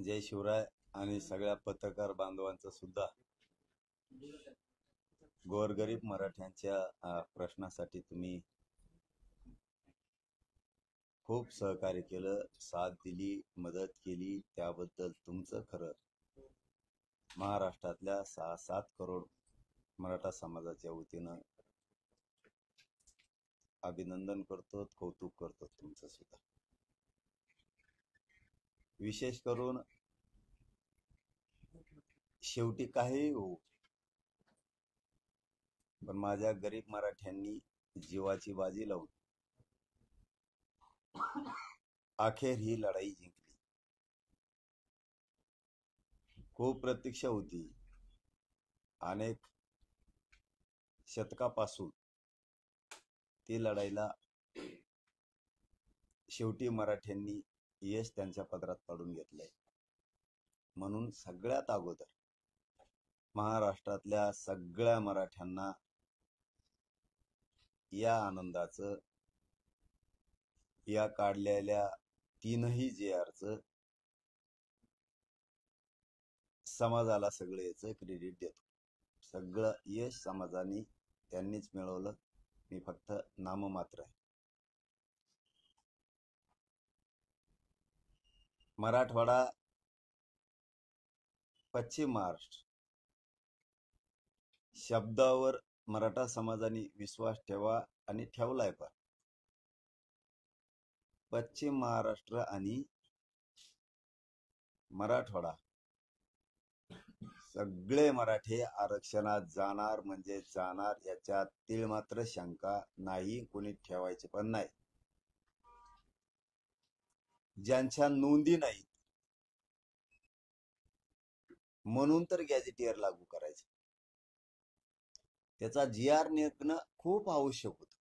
जय शिवराय आणि सगळ्या पत्रकार बांधवांचं सुद्धा गोरगरीब मराठ्यांच्या प्रश्नासाठी तुम्ही खूप सहकार्य केलं, साथ दिली, मदत केली, त्याबद्दल तुमचं खरं महाराष्ट्रातल्या 6-7 करोड मराठा समाजाच्या वतीनं अभिनंदन करतो, कौतुक करतो तुमचं सुद्धा. विशेष करून शेवटी काही हो, पण माझ्या गरीब मराठ्यांनी जीवाची बाजी लावून अखेर ही लढाई जिंकली. खूप प्रतीक्षा होती. अनेक शतकापासून ती लढाईला शेवटी मराठ्यांनी यश त्यांच्या पदरात पाडून घेतलंय. म्हणून सगळ्यात अगोदर महाराष्ट्रातल्या सगळ्या मराठ्यांना या आनंदाचं, या काढलेल्या 3ही JRचं, समाजाला सगळं याचं क्रेडिट देतो. सगळं यश समाजाने त्यांनीच मिळवलं, मी फक्त नाममात्र आहे. मराठवाडा, पश्चिम महाराष्ट्र शब्दावर मराठा समाजाने विश्वास ठेवा आणि ठेवलाय. पण पश्चिम महाराष्ट्र आणि मराठवाडा सगळे मराठे आरक्षणात जाणार म्हणजे जाणार, याच्यात तीळ मात्र शंका नाही, कोणी ठेवायचे पण नाही. ज्यांच्या नोंदी नाहीत म्हणून तर गॅझेटियर लागू करायचं, त्याचा GR निघणं खूप आवश्यक होत.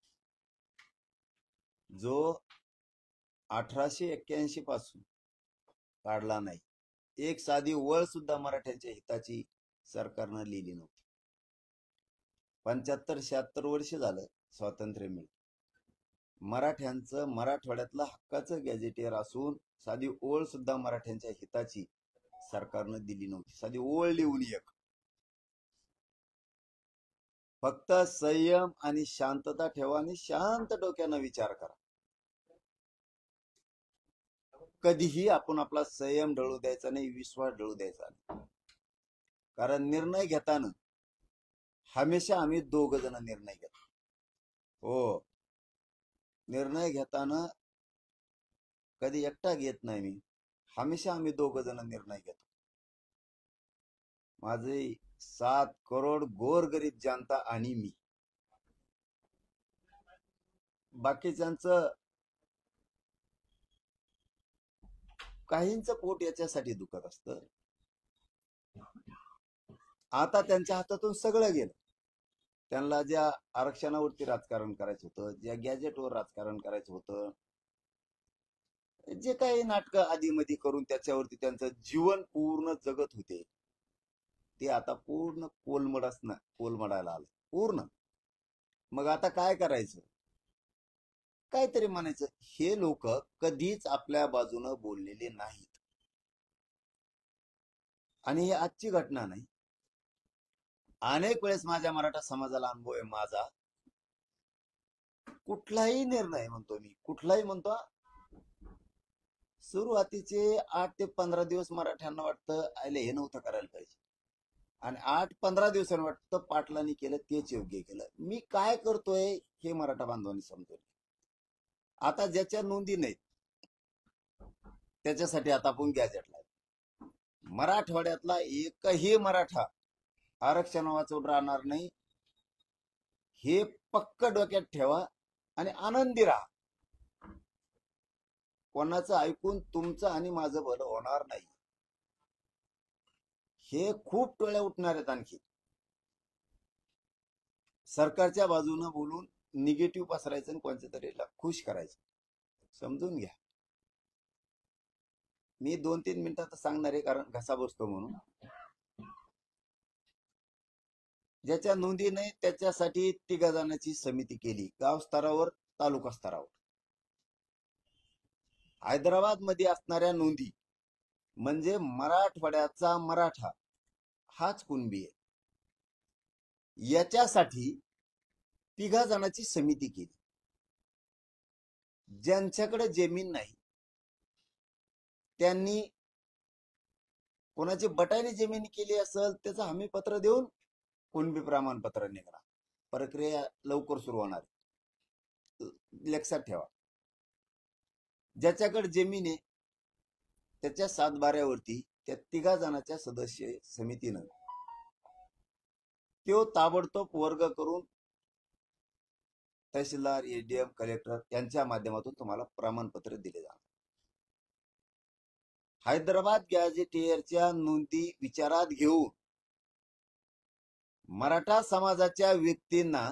जो 1881 पासून काढला नाही. एक साधी वळ सुद्धा मराठ्यांच्या हिताची सरकारनं लिहिली नव्हती. 75-76 वर्ष झालं स्वातंत्र्य मिळून. मराठ्यांचं मराठवाड्यातलं हक्काचं गॅझेटियर असून साधी ओळ सुद्धा मराठ्यांच्या हिताची सरकारनं दिली नव्हती. साधी ओळ लिहून एक. फक्त संयम आणि शांतता ठेवा आणि शांत डोक्यानं विचार करा. कधीही आपण आपला संयम ढळू द्यायचा नाही, विश्वास ढळू द्यायचा नाही. कारण निर्णय घेताना हमेशा आम्ही 2 जण निर्णय घेतो. हो, निर्णय घेताना कधी एकटा घेत नाही मी, हमेशा आम्ही 2 जण निर्णय घेतो. माझे 7 करोड गोरगरीब जनता आणि मी. बाकीच्यांचं काहींचं पोट याच्यासाठी दुखत असतं. आता त्यांच्या हातातून सगळं गेलं. त्यांना ज्या आरक्षणावरती राजकारण करायचं होतं, ज्या गॅजेटवर राजकारण करायचं होतं, जे काही नाटकं आधीमध्ये करून त्याच्यावरती त्यांचं जीवन पूर्ण जगत होते, ते आता पूर्ण कोलमडायला आलं पूर्ण. मग आता काय करायचं? काहीतरी म्हणायचं. हे लोक कधीच आपल्या बाजूनं बोललेले नाहीत. आणि ही आजची घटना नाही, अनेक वेळेस माझ्या मराठा समाजाला अनुभव आहे. माझा कुठलाही निर्णय म्हणतो मी, कुठलाही म्हणतो, सुरुवातीचे 8 ते 15 दिवस मराठ्यांना वाटतं आयले हे नव्हतं करायला पाहिजे, आणि 8-15 दिवसांनी वाटतं पाटलांनी केलं तेच योग्य केलं. मी काय करतोय हे मराठा बांधवांनी समजून. आता ज्याच्या नोंदी नाहीत त्याच्यासाठी आता आपण गॅजेट लावतो. मराठवाड्यातला एकही मराठा आरक्षण वाचवून राहणार नाही, हे पक्क डोक्यात ठेवा आणि आनंदी राहा. कोणाचं ऐकून तुमचं आणि माझं भलं होणार नाही. हे खूप टोळ्या उठणार आहेत. आणखी सरकारच्या बाजूनं बोलून निगेटिव्ह पसरायचं आणि कोणत्या तरी खुश करायचं. समजून घ्या. मी 2-3 मिनिटात सांगणार आहे, कारण घसा बसतो म्हणून. ज्याच्या नोंदी नाही त्याच्यासाठी 3 जणांची समिती केली, गाव स्तरावर, तालुका स्तरावर. हैदराबाद मध्ये असणाऱ्या नोंदी म्हणजे मराठवाड्याचा मराठा हाच कुणबी आहे. याच्यासाठी तिघा जणांची समिती केली. ज्यांच्याकडे जमीन नाही त्यांनी कोणाची बटाईने जमीन केली असेल त्याचं हमी पत्र देऊन कुणबी प्रमाणपत्र निघणार. प्रक्रिया लवकर सुरू होणार. लक्षात ठेवा, ज्याच्याकडे जमीन आहे त्याच्या सातबाऱ्यावरती त्या तिघा जणांच्या सदस्य समितीनं तो ताबडतोब वर्ग करून तहसीलदार, एडीएम, कलेक्टर यांच्या माध्यमातून तुम्हाला प्रमाणपत्र दिले जाणार. हैदराबाद गॅझेटियरच्या नोंदी विचारात घेऊन मराठा समाजाच्या व्यक्तींना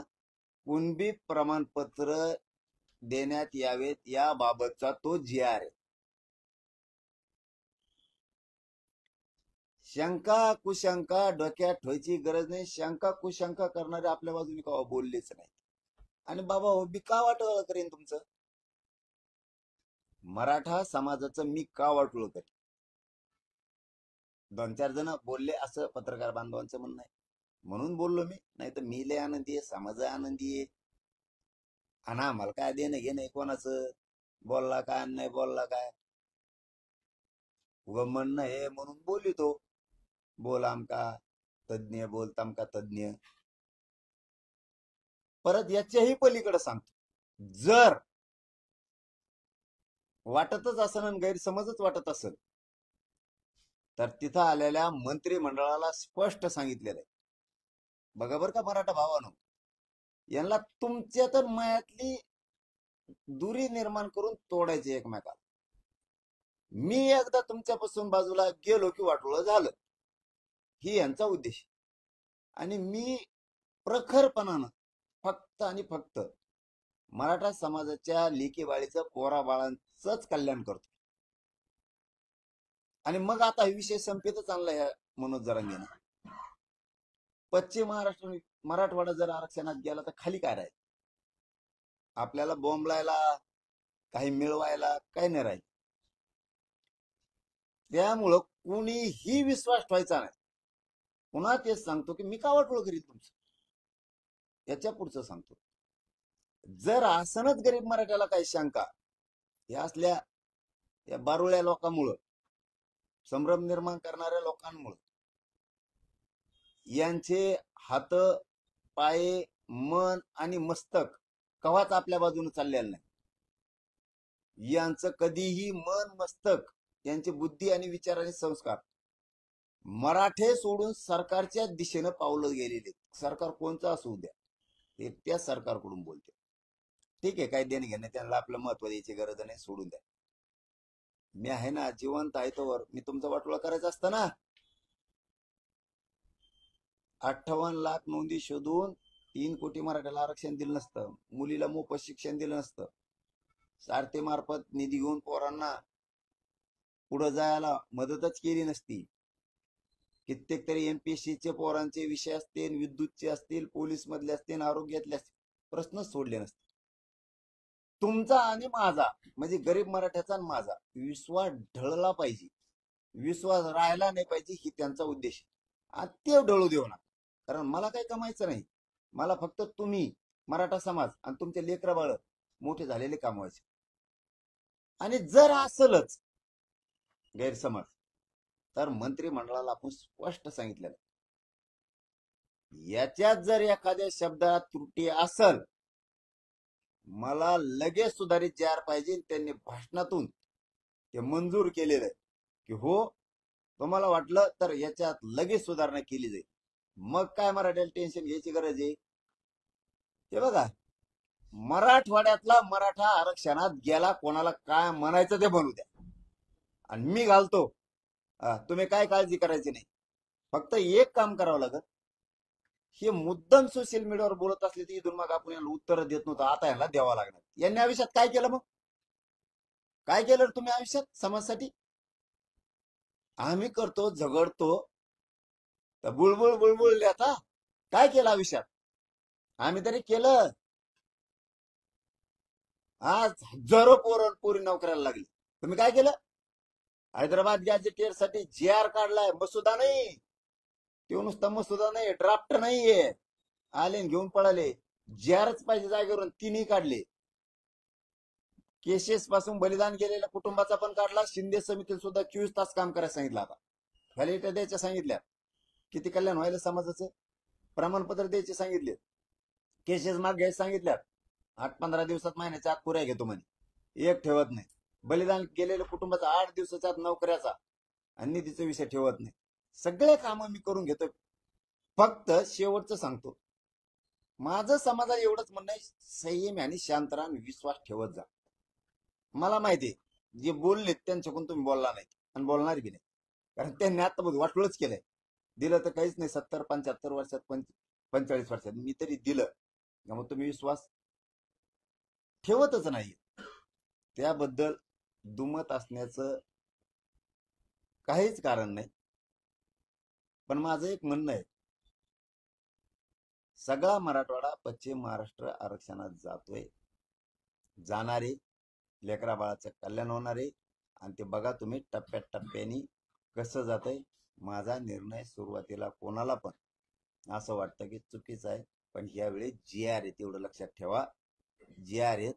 कुणबी प्रमाणपत्र देण्यात यावेत याबाबतचा तो GR आहे. शंका कुशंका डोक्यात ठेवायची गरज नाही. शंका कुशंका करणारे आपल्या बाजूने का बोललेच नाही. आणि बाबा हो, मी का वाटोळं करेन तुमचं? मराठा समाजाचं मी का वाटोळं करेन? 2-4 जण बोलले असं पत्रकार बांधवांचं म्हणणं आहे, म्हणून बोललो मी. नाही तर मी लय आनंदी आहे, समाज आनंदी आहे. आणि आम्हाला काय देणं घेणं कोणाचं बोलला काय नाही बोलला काय, उगं म्हणणं हे म्हणून बोलितो. बोल आमका तज्ञ, बोल तमका तज्ञ. परत याच्याही पलीकडे सांगतो, जर वाटतच असेल आणि गैरसमजच वाटत असेल तर तिथं आलेल्या मंत्रिमंडळाला स्पष्ट सांगितलेलं आहे. बघा बरं का मराठा भावानो, यांना तुमच्या तर मयातली दुरी निर्माण करून तोडायचे एकमेकाला. मी एकदा तुमच्यापासून बाजूला गेलो की वाटोळं झालं, ही यांचा उद्देश. आणि मी प्रखरपणानं फक्त आणि फक्त मराठा समाजाच्या लेकी बाळीचं, पोरा बाळांचंच कल्याण करतो. आणि मग आता हा विषय संपेतच आणला या मनोज जरांगेनं. पश्चिम महाराष्ट्र मराठवाडा जर आरक्षणात गेला तर खाली काय राहील? आपल्याला बोंबलायला, काही मिळवायला काही नाही राहील. त्यामुळं कुणीही विश्वास ठेवायचा नाही. पुन्हा तेच सांगतो की मी का वाटोळं करील तुमचं. याच्या पुढचं सांगतो, जर असनच गरीब मराठ्याला काही शंका या असल्या या बारुळ्या लोकांमुळं, संभ्रम निर्माण करणाऱ्या लोकांमुळं, यांचे हात, पाय, मन आणि मस्तक कवाच आपल्या बाजूने चाललेलं नाही. यांचं कधीही मन, मस्तक, यांची बुद्धी आणि विचार आणि संस्कार मराठे सोडून सरकारच्या दिशेनं पावलं गेलेले. सरकार कोणचं असू द्या, ते त्या सरकारकडून बोलते. ठीक आहे, काय देणं घेणं, त्यांना आपलं महत्व द्यायची गरज नाही, सोडून द्या. मी आहे ना, जिवंत आहे तोवर मी तुमचं वाटोळं करायचं असतं ना. 58 लाख नोंदी शोधून 3 कोटी मराठ्याला आरक्षण दिलं नसतं, मुलीला मोफत शिक्षण दिलं नसतं, सारथी मार्फत निधी घेऊन पोरांना पुढे जायला मदतच केली नसती. कित्येक तरी MPSCचे पोरांचे विषय असतील, विद्युतचे असतील, पोलीस मधले असतील, आरोग्यातले असतील, प्रश्नच सोडले नसते. तुमचा आणि माझा म्हणजे गरीब मराठ्याचा आणि माझा विश्वास ढळला पाहिजे, विश्वास राहायला नाही पाहिजे, ही त्यांचा उद्देश. आणि ते ढळू देऊ नका. कारण मला काही कमायचं नाही, मला फक्त तुम्ही मराठा समाज आणि तुमचे लेकरं बाळ मोठे झालेले कमवायचे. आणि जर असलच गैरसमज तर मंत्रिमंडळाला आपण स्पष्ट सांगितलेलं, याच्यात जर एखाद्या शब्दात त्रुटी असल, मला लगेच सुधारित GR पाहिजे. त्यांनी भाषणातून ते मंजूर केलेलं आहे की हो, तुम्हाला वाटलं तर याच्यात लगेच सुधारणा केली जाईल. मग काय मराठ्याला टेन्शन घ्यायची गरज आहे? ते बघा, मराठवाड्यातला मराठा आरक्षणात गेला, कोणाला काय म्हणायचं ते बनू द्या, आणि मी घालतो. तुम्ही काय काळजी करायची नाही. फक्त एक काम करावं लागत, हे मुद्दाम सोशल मीडियावर बोलत असले तर इथून मग आपण यांना उत्तर देत नव्हतं, आता यांना द्यावं लागणार. यांनी आयुष्यात काय केलं? मग काय केलं तुम्ही आयुष्यात समाजासाठी? आम्ही करतो, झगडतो, तर बुळबुळ बुळबुळ आता काय केलं आयुष्यात? आम्ही तरी केलं. आज हजारो पोरी नोकऱ्याला लागली, तुम्ही काय केलं? हैदराबाद गॅझेटियर साठी जी आर काढलाय, मसुदा नाही. तो नुसता मसुदा नाही, ड्राफ्ट नाहीये. आले न घेऊन पळाले. जी आरच पाहिजे जागेवरून, तिन्ही काढले. केसेस पासून बलिदान केलेल्या कुटुंबाचा पण काढला. शिंदे समितीला सुद्धा 24 तास काम करायला सांगितलं. आता व्हॅलिडिटी द्यायच्या सांगितल्या. किती कल्याण व्हायला समाजाचं, प्रमाणपत्र द्यायचे सांगितले. केसेस माग घ्यायला सांगितल्यात. 8-15 दिवसात, महिन्याच्या आत पुऱ्या घेतो म्हणे. एक ठेवत नाही. बलिदान केलेल्या कुटुंबाचा 8 दिवसाच्या आत नोकऱ्याचा आणि निधीचा विषय ठेवत नाही. सगळे कामं मी करून घेतो. फक्त शेवटचं सांगतो, माझं समाजाला एवढंच म्हणणं आहे, संयम आणि शांत राहा, विश्वास ठेवत जा. मला माहिती जे बोलले त्यांच्याकडून तुम्ही बोलला नाही आणि बोलणार बी नाही, कारण त्यांनी आता वाटोळच केलंय. दिलं तर काहीच नाही. 70-75 वर्षात, 45 वर्षात मी तरी दिलं. मग तुम्ही विश्वास ठेवतच नाही. त्याबद्दल दुमत असण्याचं काहीच कारण नाही. पण माझं एक म्हणणं आहे, सगळा मराठवाडा पश्चिम महाराष्ट्र आरक्षणात जातोय. जाणारे लेकरा बाळाचं कल्याण होणार आहे. आणि ते बघा तुम्ही टप्प्याटप्प्याने कसं जातंय. माझा निर्णय सुरुवातीला कोणाला पण असं वाटतं की चुकीचा आहे, पण यावेळी जी आर आहे तेवढं लक्षात ठेवा. जी आर आहेत.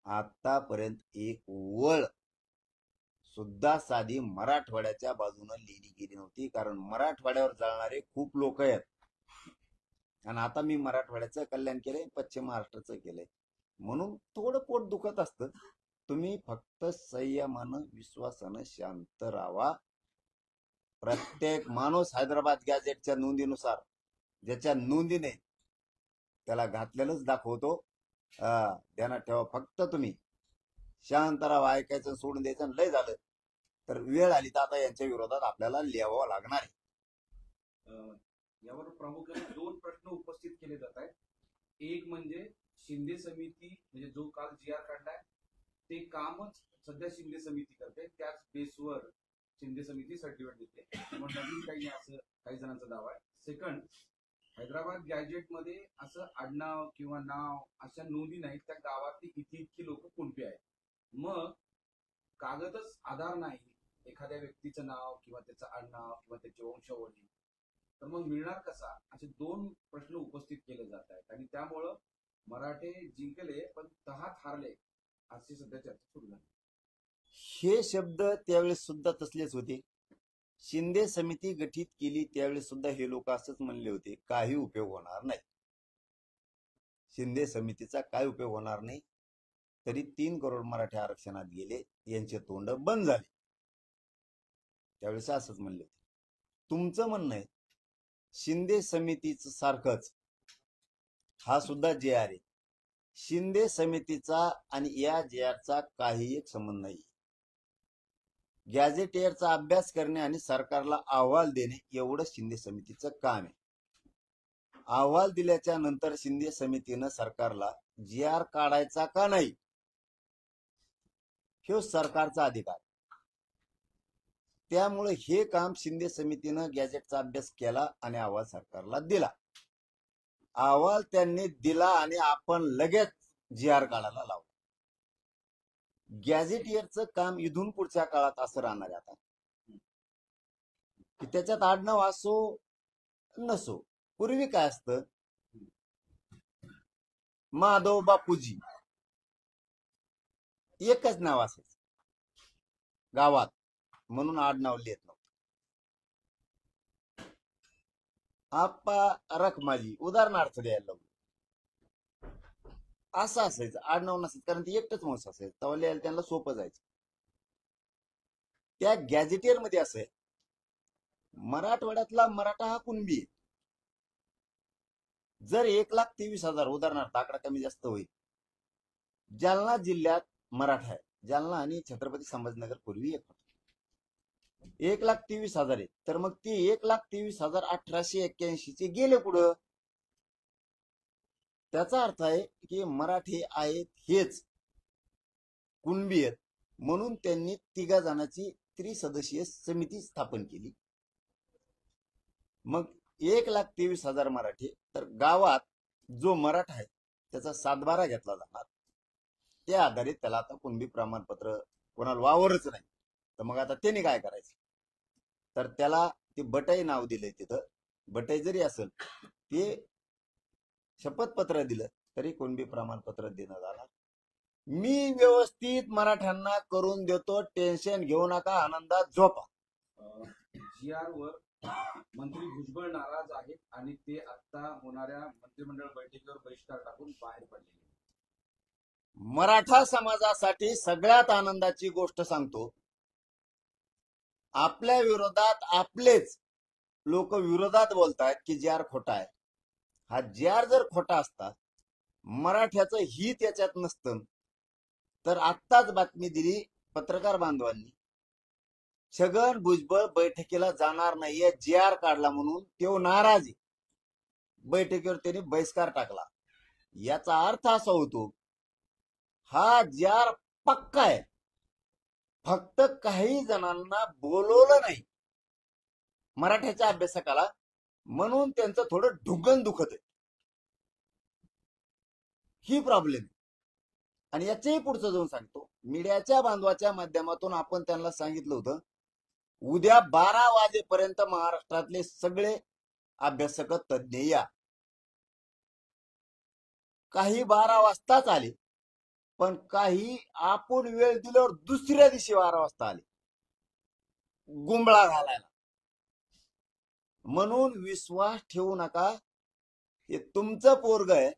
आतापर्यंत एक वळ सुद्धा साधी मराठवाड्याच्या बाजूने लिहिली गेली नव्हती, कारण मराठवाड्यावर जळणारे खूप लोक आहेत. आणि आता मी मराठवाड्याचं कल्याण केलंय, पश्चिम महाराष्ट्राचं केलंय, म्हणून थोडं पोट दुखत असतं. तुम्ही फक्त संयमानं, विश्वासानं शांत राहावा. प्रत्येक माणूस हैदराबाद गॅझेटच्या नोंदीनुसार ज्याच्या नोंदीने त्याला घातलेलंच दाखवतो. ध्यानात ठेवा. फक्त तुम्ही शांत राहावा, ऐकायचं सोडून द्यायचं. लय झालं तर वेळ आली तर आता यांच्या विरोधात आपल्याला लिहावं लागणार आहे. यावर प्रामुख्याने 2 प्रश्न उपस्थित केले जात आहेत. एक म्हणजे शिंदे समिती, म्हणजे जो काल जी आर काढलाय ते कामच सध्या शिंदे समिती करते, त्याच बेसवर शिंदे समिती सर्टिफिकेट देते. मग नवीन काही असं काही जणांचा दावा आहे. सेकंड, हैदराबाद गॅजेट मध्ये असं आडनाव किंवा नाव अशा नोंदी नाहीत. त्या गावातली इतकी लोक कुणबी आहेत. मग कागदच आधार नाही, एखाद्या व्यक्तीचं नाव किंवा त्याचं आडनाव किंवा त्याची वंशावळी, तर मग मिळणार कसा? असे 2 प्रश्न उपस्थित केले जात आहेत. आणि त्यामुळं मराठे जिंकले पण तहात हारले अशी सध्या चर्चा सुरू झाली. हे शब्द त्यावेळेस सुद्धा तसलेच होते. शिंदे समिती गठीत केली त्यावेळेस सुद्धा हे लोक असंच म्हणले होते, काही उपयोग होणार नाही, शिंदे समितीचा काय उपयोग होणार नाही. तरी 3 करोड मराठी आरक्षणात गेले, यांचे तोंड बंद झाले. त्यावेळेस असंच म्हणले होते. तुमचं म्हणणं आहे शिंदे समितीचं सारखंच हा सुद्धा जे आर आहे. शिंदे समितीचा आणि या जे आरचा काही एक संबंध नाही. गॅझेटियरचा अभ्यास करणे आणि सरकारला अहवाल देणे एवढं शिंदे समितीचं काम आहे. अहवाल दिल्याच्या नंतर शिंदे समितीनं सरकारला जी आर काढायचा का नाही, हे सरकारचा अधिकार. त्यामुळे हे काम शिंदे समितीनं गॅझेटचा अभ्यास केला आणि अहवाल सरकारला दिला. अहवाल त्यांनी दिला आणि आपण लगेच जी आर काढायला लावला. गॅझेटियरचं काम इथून पुढच्या काळात असं राहणार आहे आता, की त्याच्यात आडनाव असो नसो. पूर्वी काय असतं, माधव बापूजी एकच नाव असायचं गावात, म्हणून आडनाव लिहित नव्हतं. आप्पा रखमाजी उदाहरणार्थ द्यायला लागलो, असं असायचं. आडनाव नसायचं, कारण ते एकटंच माणूस असायचं. तेव्हा लिहायला त्यांना सोपं जायचं. त्या गॅझेटियर मध्ये असं आहे, मराठवाड्यातला मराठा हा कुणबी आहे. जर 1,23,000 उदाहरणार्थ, आकडा कमी जास्त होईल, जालना जिल्ह्यात मराठा आहे. जालना आणि छत्रपती संभाजीनगर पूर्वी एक होता. 1,23,000 आहे. तर मग ती 1,23,1881 चे गेले कुठं? त्याचा अर्थ आहे की मराठी आहेत हेच कुणबी आहेत, म्हणून त्यांनी 3 जणांची त्रिसदस्यीय समिती स्थापन केली. मग 1,23,000 मराठी, तर गावात जो मराठा आहे त्याचा 7/12 घेतला जाणार. त्या आधारित त्याला आता कुणबी प्रमाणपत्र, कोणाला वावरच नाही तर मग आता त्याने काय करायचं? तर त्याला ते बटाई नाव दिलंय तिथं. बटाई जरी असेल ते शपथपत्र दिलं तरी कुणबी प्रमाणपत्र देणं झालं. मी व्यवस्थित मराठ्यांना करून देतो, टेन्शन घेऊ नका, आनंदात झोपा. जी आर वर मंत्री भुजबळ नाराज आहेत आणि ते आता होणाऱ्या मंत्रिमंडळ बैठकीवर बहिष्कार टाकून बाहेर पडले. मराठा समाजासाठी सगळ्यात आनंदाची गोष्ट सांगतो, आपल्या विरोधात आपलेच लोक विरोधात बोलतायत की जी आर खोटा आहे. हा जी आर जर खोटा असता, मराठ्याचं हित याच्यात नसतं, तर आत्ताच बातमी दिली पत्रकार बांधवांनी, छगन भुजबळ बैठकीला जाणार नाहीये, जी आर काढला म्हणून तो नाराज आहे. बैठकीवर त्यांनी बहिष्कार टाकला. याचा अर्थ असा होतो, हा जी आर पक्का आहे, फक्त काही जणांना बोलवलं नाही मराठ्याच्या अभ्यासकाला, म्हणून त्यांचं थोडं ढुंगण दुखत आहे. ही प्रॉब्लेम. आणि याच्याही पुढचं जाऊन सांगतो, मीडियाच्या बांधवाच्या माध्यमातून आपण त्यांना सांगितलं होतं, उद्या 12 वाजेपर्यंत महाराष्ट्रातले सगळे अभ्यासक तज्ज्ञ या. काही 12 वाजताच आले, पण काही आपण वेळ दिल्यावर दुसऱ्या दिवशी 12 वाजता आले, गुंबळा घालायला. म्हणून विश्वास ठेवू नका. हे तुमचं पोरग आहे,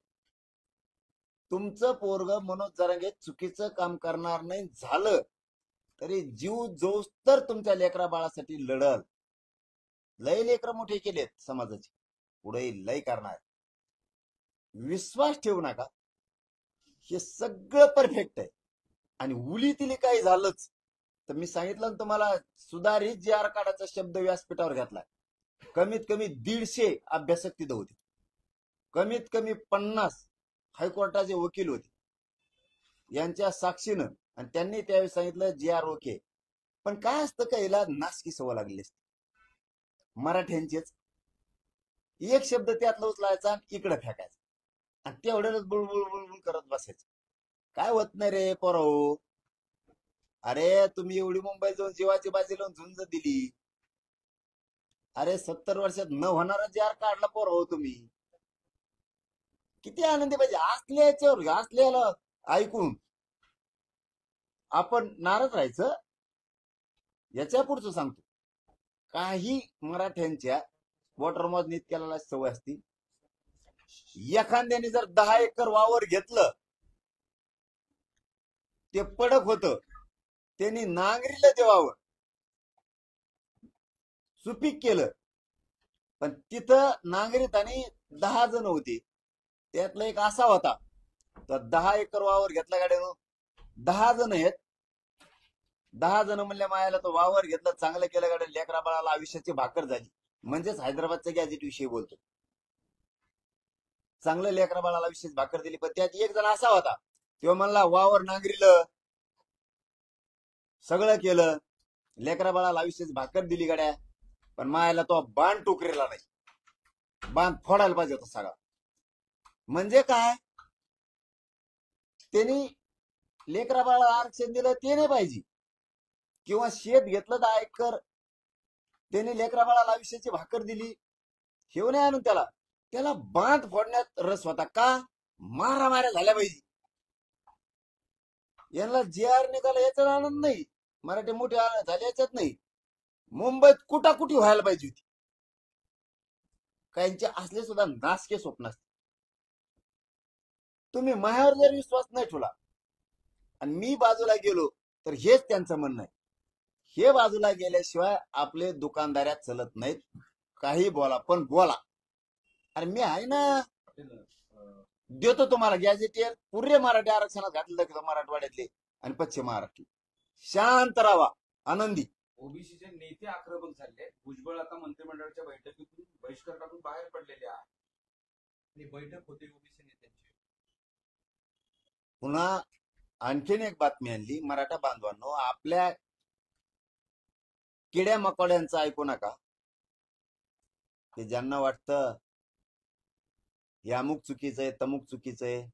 तुमचं पोरग मनोज जरांगे चुकीचं काम करणार नाही, झालं तरी जीव जोस तर तुमच्या लेकरा बाळासाठी लढल. लय लेकर मोठे केलेत समाजाचे, पुढे लय करणार. विश्वास ठेवू नका. हे सगळं परफेक्ट आहे. आणि उलीतील काही झालंच तर मी सांगितलं ना तुम्हाला, सुधारित जी आर काढाचा शब्द व्यासपीठावर घेतलाय. कमीत कमी 150 अभ्यासक तिथं होते, कमीत कमी 50 हायकोर्टाचे वकील होते यांच्या साक्षीनं, आणि त्यांनी त्यावेळी सांगितलं जी आर ओके. पण काय असतं, काहीला नासकी सवय लागली असते मराठ्यांचेच. एक शब्द त्यातला उचलायचा आणि इकडे फेकायचा, आणि तेवढ्याच बुळबुळ बुळबुळ करत बसायचं. काय होत नाही रे पोराओ. अरे तुम्ही एवढी मुंबईत जाऊन जीवाची बाजी लावून झुंज दिली. अरे 70 वर्षात न होणारा जी आर काढला पोराओ तुम्ही. किती आनंदी पाहिजे असल्याच्यावर, असल्याला ऐकून आपण नाराज राहायचं. याच्या पुढचं सांगतो, काही मराठ्यांच्या वॉटर मोजणीत केलेला सवय असती. एखाद्याने जर 10 एकर वावर घेतलं, ते पडक होतं, त्यांनी नांगरीलं ते वावर, सुपीक केलं, पण तिथं नांगरीत आणि 10 जण होते. त्यातला एक असा होता, तर 10 एकर वावर घेतला गाड्यानं, 10 जण आहेत. 10 जण म्हणल्या मायाला तो वावर घेतला, चांगलं केलं गाड्या, लेकरा बाळाला आयुष्याची भाकर झाली. म्हणजेच हैदराबादच्या गॅजेट विषयी बोलतो. चांगलं लेकरा बाळाला आयुष्याची भाकर दिली. पण त्यात एक जण असा होता, तो म्हणला वावर नांगरीलं, सगळं केलं, लेकरा बाळाला आयुष्याची भाकर दिली गाड्या, पण मायाला तो बाण टोकरेला नाही. बाण फोडायला पाहिजे होता सगळा. म्हणजे काय, त्यांनी लेकरा बाळाला आरक्षण दिलं ते नाही पाहिजे, किंवा शेत घेतलं 10 एकर, त्याने लेकरा बाळाला आयुष्याची भाकर दिली, हे नाही आणून त्याला त्याला बांध फोडण्यात रस होता. का, मारामाऱ्या झाल्या पाहिजे. यांना जी आर निघाला याच्यात आनंद नाही, मराठी मोठे झाले याच्यात नाही. मुंबईत कुटाकुटी व्हायला पाहिजे होती. काहींचे असले सुद्धा नासके स्वप्न असते. तुम्ही माझ्यावर जर विश्वास नाही ठेवला आणि मी बाजूला गेलो, तर हेच त्यांचं म्हणणं आहे. हे बाजूला गेल्याशिवाय आपले दुकानदाऱ्यात चलत नाहीत. काही बोला पण बोला. अरे मी आहे ना, देतो तुम्हाला गॅजेटियर. पुरे मराठी आरक्षणात घातलं मराठवाड्यातले आणि पश्चिम महाराष्ट्र. शांत राहा, आनंदी. ओबीसीचे नेते आक्रमक झाले. भुजबळ आता मंत्रिमंडळाच्या बैठकीतून बहिष्कार टाकून बाहेर पडलेले आहे. आणि बैठक होती ओबीसी नेत्यांची. पुन्हा आणखीन एक बातमी आणली. मराठा बांधवांनो, आपल्या किड्या मकोड्यांचं ऐकू नका, की ज्यांना वाटतं हे अमुक चुकीचं आहे, तमुक चुकीचं आहे.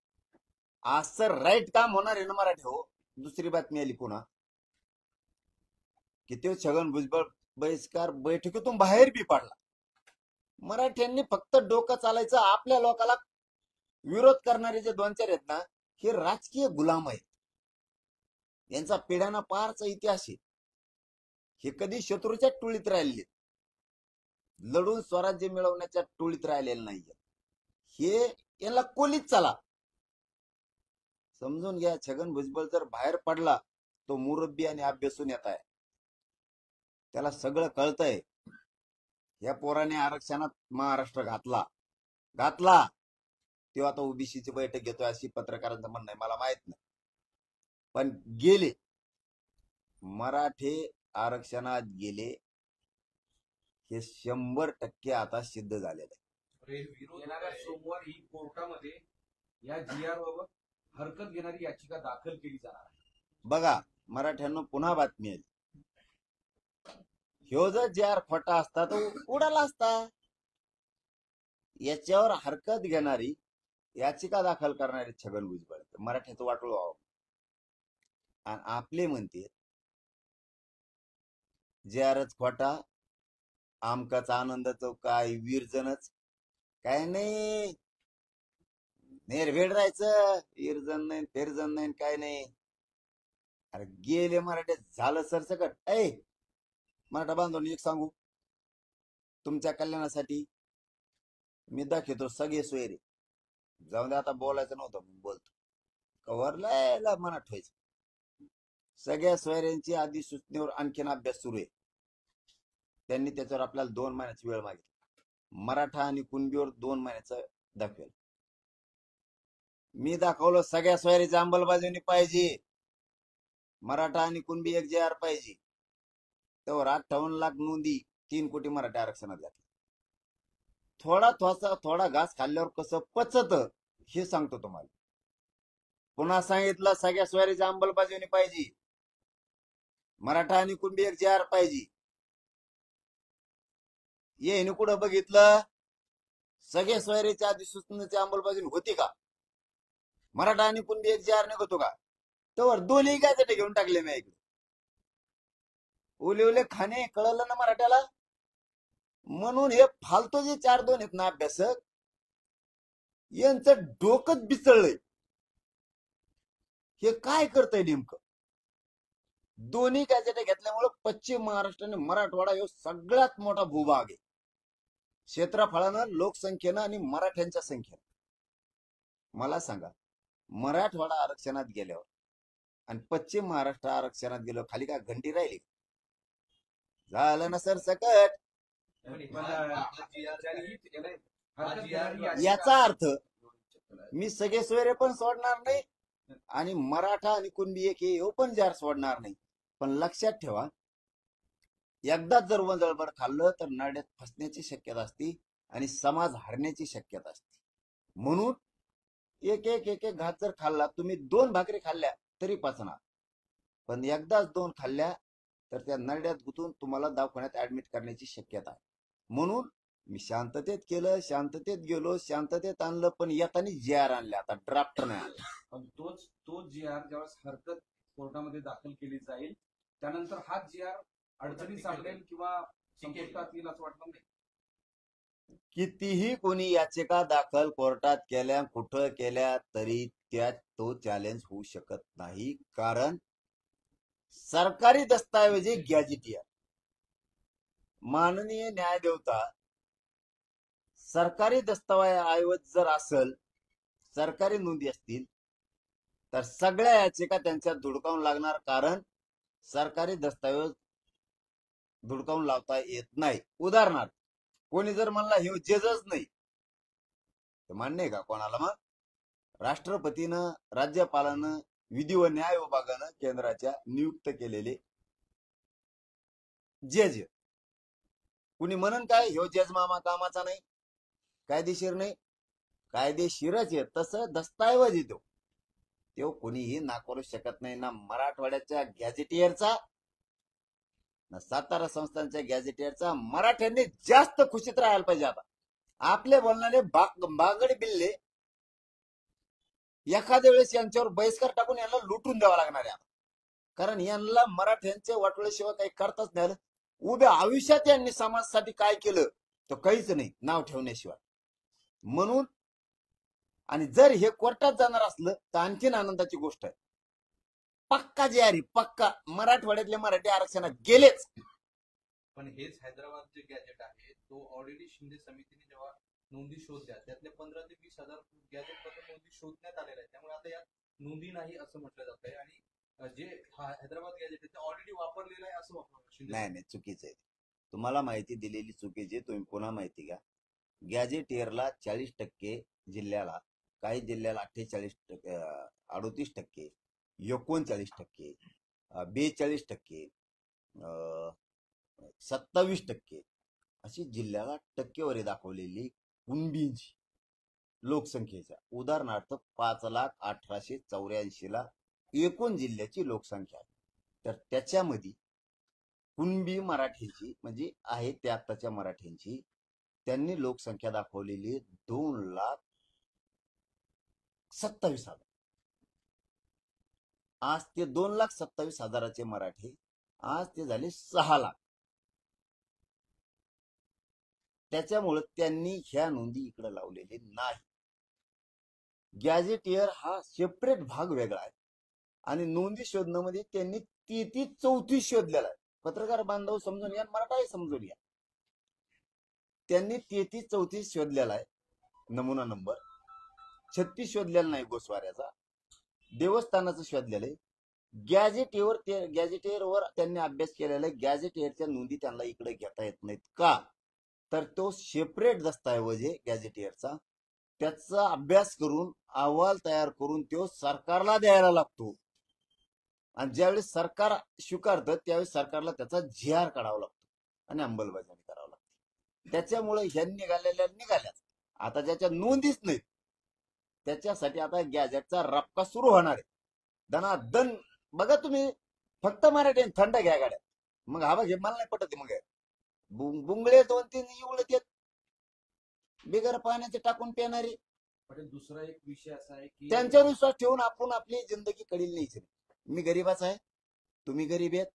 असं राईट काम होणार आहे ना मराठी हो. दुसरी बातमी आली पुन्हा, की तो छगन भुजबळ बहिष्कार बैठकीतून बाहेर बी पडला. मराठ्यांनी फक्त डोकं चालायचं. आपल्या लोकाला विरोध करणारे जे दोन चार आहेत ना, हे राजकीय गुलाम आहेत. यांचा पिढ्याना पारचा इतिहास आहे. हे कधी शत्रूच्या टोळीत राहिलेले, लढून स्वराज्य मिळवण्याच्या टोळीत राहिलेले नाहीये. हे याला कोलीत चला समजून घ्या. छगन भुजबळ जर बाहेर पडला, तो मुरब्बी आणि अभ्यासून येत आहे. त्याला सगळं कळतंय. या पोराने आरक्षणात महाराष्ट्र घातला. तेव्हा आता ओबीसीची बैठक घेतोय अशी पत्रकारांचं म्हणणं आहे, मला माहित नाही. पण गेले मराठे आरक्षणात गेले, हे 100% आता सिद्ध झालेलं आहे. येणाऱ्या सोमवारी कोर्टामध्ये या GR बाबत हरकत घेणारी याचिका दाखल केली जाणार आहे. बघा, मराठ्यांना पुन्हा बातमी आली. ह्यो जर JR खोटा असता तर उडाला असता. याच्यावर हरकत घेणारी याचिका दाखल करणारे छगन भुजबळ मराठ्याचं वाटोळं व्हावं. आणि आपले म्हणते JRच खोटा, आमकाचा आनंदाचं काय विरजनच काय नाही. निर्भीड राहायचं. विरजन नाही, फिरजन नाही, काय नाही. अरे गेले मराठे, झालं सरसकट. मराठा बांधवांनी एक सांगू, तुमच्या कल्याणासाठी मी दाखवतो सगळे सोयरे. जाऊन दे, आता बोलायचं नव्हतं, बोलतो. कव्हरला मनात ठेवायचं. सगळ्या सोयऱ्यांची अधिसूचनेवर आणखीन अभ्यास सुरू आहे. त्यांनी त्याच्यावर आपल्याला 2 महिन्याची वेळ मागितली. मराठा आणि कुणबीवर 2 महिन्याचं दाखवेल. मी दाखवलं सगळ्या सोयरीची अंमलबजावणी पाहिजे. मराठा आणि कुणबी एक JR पाहिजे. तर 58 लाख नोंदी, 3 कोटी मराठी आरक्षणात घातले. थोडा घास खाल्ल्यावर कसं पचत हे सांगतो तुम्हाला. पुन्हा सांगितलं सगळ्या सोयरीची अंमलबजावणी पाहिजे. मराठा आणि कुणबी एक JR पाहिजे. येईन कुठं बघितलं सगळ्या सोयरीच्या अधिसूचनेची अंमलबजावणी होती का? मराठा आणि कुणबी एक JR निघतो का? तर दोन्ही गॅजेट घेऊन टाकले मी इकडे. उले खाणे कळलं ना मराठ्याला. म्हणून हे फालतू जे 4-2 आहेत ना अभ्यासक, यांचं डोकंच बिचळलंय. हे काय करतंय नेमकं? दोन्ही गॅजेट घेतल्यामुळे पश्चिम महाराष्ट्र आणि मराठवाडा हे सगळ्यात मोठा भूभाग आहे. क्षेत्रफळानं, लोकसंख्येनं आणि मराठ्यांच्या संख्येनं. मला सांगा, मराठवाडा आरक्षणात गेल्यावर आणि पश्चिम महाराष्ट्र आरक्षणात गेल्यावर खाली काय घंटी राहिली? झालं ना सर सकट. याचा अर्थ मी सगळे सोयरे पण सोडणार नाही आणि मराठा आणि कुणबी एक हे पण JR सोडणार नाही. पण लक्षात ठेवा, एकदाच जर वंजळभर खाल्लं तर नड्यात फसण्याची शक्यता असते आणि समाज हरण्याची शक्यता असते. म्हणून एक एक एक एक घास जर खाल्ला, तुम्ही 2 भाकरी खाल्ल्या तरी पचणार. पण एकदाच 2 खाल्ल्या तर त्या नरड्यात गुंतून तुम्हाला दवाखान्यात ऍडमिट करण्याची शक्यता आहे. म्हणून मी शांततेत केलं, शांततेत गेलो, शांततेत आणलं. पण येताना JR आणले, आता ड्राफ्ट नाही आला. पण तोच JR ज्यावेळेस हरकत कोर्टामध्ये दाखल केली जाईल, त्यानंतर हाच JR अडचणीत सापडेल किंवा संपुष्टात येईल असं वाटतं नाही. कितीही कोणी याचिका दाखल कोर्टात केल्या, कुठं केल्या, तरी त्यात तो चॅलेंज होऊ शकत नाही. कारण सरकारी दस्तावेजी गॅजेटियर माननीय न्यायदेवता, सरकारी दस्तावेज जर असेल, सरकारी नोंदी असतील, तर सगळ्या याचिका त्यांच्यात धुडकावून लागणार. कारण सरकारी दस्तावेज धुडकावून लावता येत नाही. उदाहरणार्थ, कोणी जर म्हणला हे जजच नाही, तर मान्य आहे का कोणाला? मग राष्ट्रपतीनं, राज्यपालानं, विधी व न्याय विभागानं केंद्राच्या नियुक्त केलेले जज, कुणी म्हणन काय ह्यो जज मामा कामाचा नाही, कायदेशीर नाही? कायदेशीरच आहे. तसं दस्तावेज येतो तो कोणीही नाकारू शकत नाही. ना मराठवाड्याच्या गॅजेटियरचा, ना सातारा संस्थांच्या गॅजेटियरचा. मराठ्यांनी जास्त खुशीत राहायला पाहिजे. आता आपले बोलणारे बागडे बिल्ले एखाद्या वेळेस यांच्यावर बहिष्कार टाकून यांना लुटून द्यावा लागणार आहे. कारण यांना मराठ्यांचे वाटोळ्याशिवाय काही करताच नाही आलं. उभ्या आयुष्यात यांनी समाजासाठी काय केलं तर काहीच नाही नाव ठेवण्याशिवाय. म्हणून आणि जर हे कोर्टात जाणार असलं तर आणखीन आनंदाची गोष्ट आहे. पक्का जे आहे पक्का मराठवाड्यातले मराठी आरक्षणात गेलेच. पण हेच हैदराबाद जे गॅजेट आहे तो ऑलरेडी शिंदे समितीने जेव्हा नोंदी शोधल्या त्यातले 15 ते 20 हजार गॅजेट पत्र नोंदी शोधण्यात आलेल्या आहेत. त्यामुळे आता यात नोंदी नाही असं म्हटलं जात आहे आणि जे हैदराबाद गॅजेट आहे ते ऑलरेडी वापरलेलं आहे असं शिंदे नाही नाही चुकीचं आहे. तुम्हाला माहिती दिलेली चुकीची आहे. तुम्ही पुन्हा माहिती घ्या. गॅजेटियरला 40% जिल्ह्याला, काही जिल्ह्याला 48%, 38%, 39%, 42%, 27% अशी जिल्ह्याला टक्केवारी दाखवलेली कुणबींची लोकसंख्येच्या. उदाहरणार्थ 5,18,84 एकूण जिल्ह्याची लोकसंख्या आहे. तर त्याच्यामध्ये कुणबी मराठीची म्हणजे आहे त्या आत्ताच्या मराठ्यांची त्यांनी लोकसंख्या दाखवलेली 2,27,000. आज ते 2,27,000 मराठी आज ते झाले 6 लाख. त्याच्यामुळे त्यांनी ह्या नोंदी इकडे लावलेले नाही. गॅजेटियर हा सेपरेट भाग वेगळा आहे आणि नोंदी शोधणं मध्ये त्यांनी 33-34 शोधलेला आहे. पत्रकार बांधव समजून घ्या, मराठाही समजून घ्या. त्यांनी 33-34 शोधलेला आहे नमुना नंबर. 36 शोधलेला नाही गोस्वाऱ्याचा. देवस्थानाचं शोधलेलं आहे. गॅजेटियरवर त्यांनी अभ्यास केलेला आहे. गॅजेटियरच्या नोंदी त्यांना इकडे घेता येत नाहीत का तर तो सेपरेट दस्तऐवज आहे गॅजेटियरचा. त्याचा अभ्यास करून अहवाल तयार करून तो सरकारला द्यायला लागतो आणि ज्यावेळेस सरकार स्वीकारतं त्यावेळेस सरकारला त्याचा GR काढावा लागतो आणि अंमलबजावणी करावी लागते. त्याच्यामुळे ह्या निघाल्याच आता ज्याच्या नोंदीच नाहीत त्याच्यासाठी आता गॅजेटचा रपका सुरू होणार आहे. दनादन बघा तुम्ही. फक्त मराठी थंड घ्या गाड्या. मग हा बघ हे मला नाही पटत. मग बुंगळे 2-3 एवढं येत बिगर पाण्याचे टाकून पिणारे. पण दुसरा एक विषय असा आहे की त्यांच्यावर विश्वास ठेवून आपण आपली जिंदगी कडील न्यायची नाही. मी गरीबाच आहे, तुम्ही गरीब आहेत.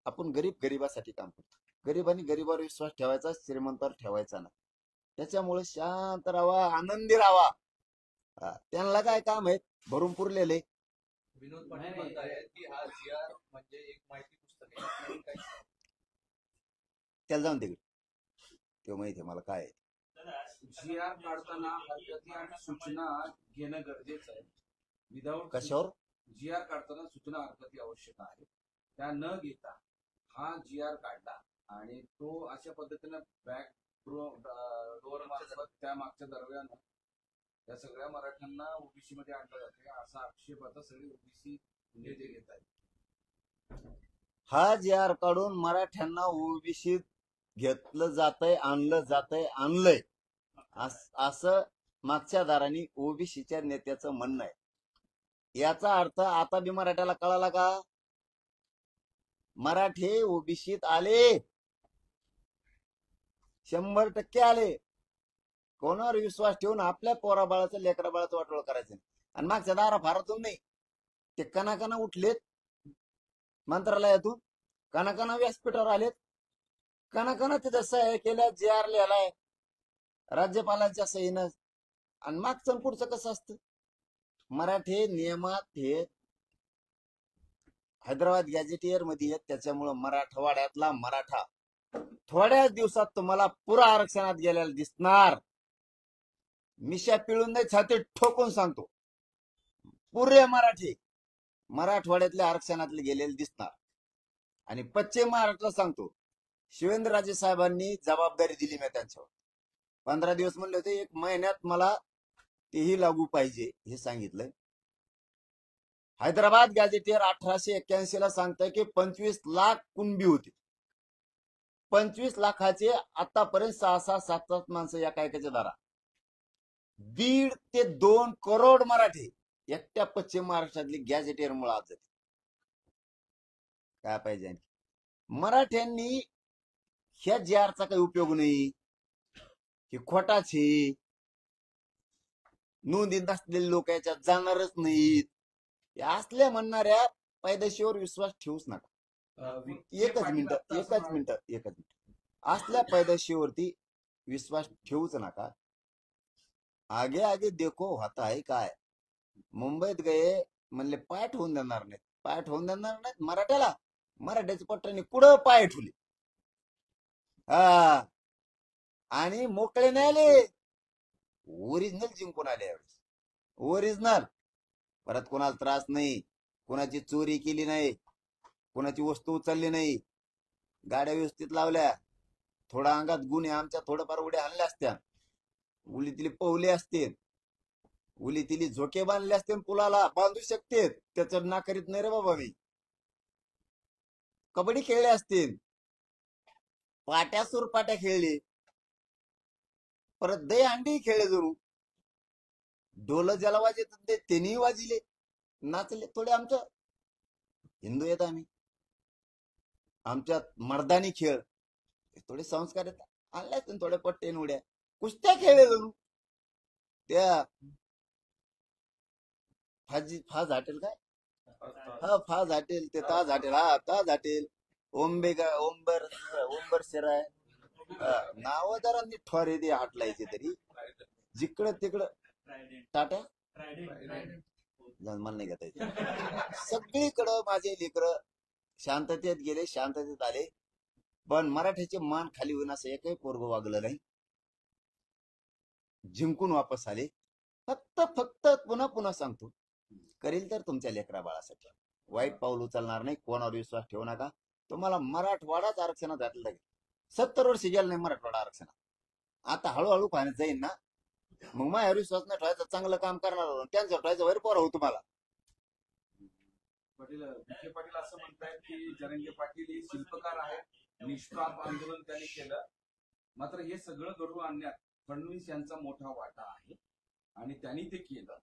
आपण गरीबासाठी काम करतो. गरीबांनी गरीबावर विश्वास ठेवायचा, श्रीमंतावर ठेवायचा नाही. त्याच्यामुळे शांत राहावा, आनंदी राहावा. त्यांना काय काम आहे भरून पुरलेले. विनोद पाटील म्हणतायत की हा GR म्हणजे एक माहिती पुस्तक आहे. त्याला जाऊन तिकडे ते माहिती आहे मला काय आहे. GR काढताना हरकती आणि सूचना घेणं गरजेचं आहे. विदाऊट कशावर GR काढताना सूचना हरकती आवश्यक आहे. त्या न घेता हा GR काढला आणि तो अशा पद्धतीनं बॅक डोअर मार्फत त्या मागच्या दरम्यान त्या सगळ्या मराठ्यांना ओबीसी मध्ये आणलं जाते असा आक्षेप आता सगळे ओबीसी नेते घेत आहेत. हा GR काढून मराठ्यांना ओबीसीत घेतलं जातंय, आणलंय असं मागच्या दाराने ओबीसीच्या नेत्याचं म्हणणं आहे. याचा अर्थ आता बी मराठ्याला कळाला का मराठे ओबीसीत आले, 100% आले. कोणावर विश्वास ठेवून आपल्या पोरा बाळाचं लेकरा बाळाचं वाटोळ करायचं आणि मागच्या दारा फारातून नाही. ते कणाकणा उठलेत मंत्रालयातून, कणाकणा व्यासपीठावर आलेत, कणाकणा तिथं सह्या केल्या, GR लिहिलाय राज्यपालांच्या सहीनं. आणि मागचं पुढचं कसं असतं. मराठे नियमात हे हैदराबाद गॅजेटियर मध्ये आहेत. त्याच्यामुळं मराठवाड्यातला मराठा थोड्याच दिवसात तुम्हाला पुरा आरक्षणात गेलेला दिसणार. मिशा पिळून नाही छाती ठोकून सांगतो, पुरे मराठी मराठवाड्यातल्या आरक्षणातले गेलेले दिसणार. आणि पश्चिम महाराष्ट्रात सांगतो, शिवेंद्रराजे साहेबांनी जबाबदारी दिली मी त्यांच्यावर. 15 दिवस म्हणले होते, 1 महिन्यात मला तेही लागू पाहिजे हे सांगितलंय. हैदराबाद गॅजेटियर 1881 ला सांगताय की 25 लाख कुणबी होते. 25 लाखाचे आतापर्यंत 6-7 माणसं एका एकाच्या दारा. 1.5 ते 2 करोड मराठी एकट्या पश्चिम महाराष्ट्रातली गॅजेटियर मुळे आज जाते. काय पाहिजे मराठ्यांनी ह्या GRचा काही उपयोग नाही. हे खोटाचे नोंदी नसलेले लोक याच्यात जाणारच नाहीत. असल्या म्हणणाऱ्या पैदाशीवर विश्वास ठेवूच नका. विखे एकच पाटील मिनिट आता असं एकच म्हणाले- मिनिट एकच मिनिट असल्या पैदाशीवरती विश्वास ठेवूच नका. आगे आगे देखो होता है काय. मुंबईत गए म्हणले पाय ठेवून देणार नाहीत, पाय ठेवून देणार नाहीत मराठ्याला. मराठ्याच्या पट्ट्याने कुठं पाय ठेवले. हा आणि मोकळे नाही आले, ओरिजिनल जिंकून आले यावेळेस. ओरिजिनल. परत कोणाला त्रास नाही, कोणाची चोरी केली नाही, कोणाची वस्तू उचलली नाही, गाड्या व्यवस्थित लावल्या. थोडा अंगात गुण आहे आमच्या, थोडंफार उड्या हल्ल्या असत्या, उली तिली पवले असते, उली तिली झोके बांधले असते, पुलाला बांधू शकते. त्याचं ना करीत नाही रे बाबा मी. कबड्डी खेळले असतील, पाट्या सुरपाट्या खेळली, परत दही अंडी खेळले जणू. ढोल ज्याला वाजत ते त्यांनी वाजिले, नाचले. थोडे आमचं हिंदू आहेत आम्ही, आमच्यात मर्दानी खेळ थोडे संस्कार आहेत, आणले थोडे पट्टे उड्या. कुस्त्या खेळले जणू. त्या फाज हॉटेल काय, हा फाज हॉटेल, ते ताज हॉटेल, हा ताज हॉटेल, ओंबर शिराय, नाव जरा नीट ठोर येते हाटलायचे तरी. जिकडं तिकडं टाट्या मला नाही घेता येत. सगळीकडं माझे लेकरं शांततेत गेले, शांततेत आले. पण मराठ्याचे मान खाली होईन असं एकही पोरग वागलं नाही. जिंकून वापस आले. फक्त फक्त पुन्हा पुन्हा सांगतो, करील तर तुमच्या लेकरा बाळासाठी. वाईट पाऊल उचलणार नाही, कोणावर विश्वास ठेवू नका. तुम्हाला मराठवाडाच आरक्षणात घातलं लागेल. 70 वर्ष गेलं नाही मराठवाडा आरक्षणात. आता हळूहळू पाहण्यात जाईल ना, मग माझ्यावर विश्वास नाही ठेवायचा, चांगलं काम करणार त्यांचं ठेवायचं वैर पोर हो तुम्हाला. पाटील विखे पाटील असं म्हणतायत की जरंगे पाटील हे शिल्पकार आहेत, निष्पाप आंदोलन त्यांनी केलं, मात्र हे सगळं घडवून आणण्यात फडणवीस यांचा मोठा वाटा आहे आणि त्यांनी ते केलं.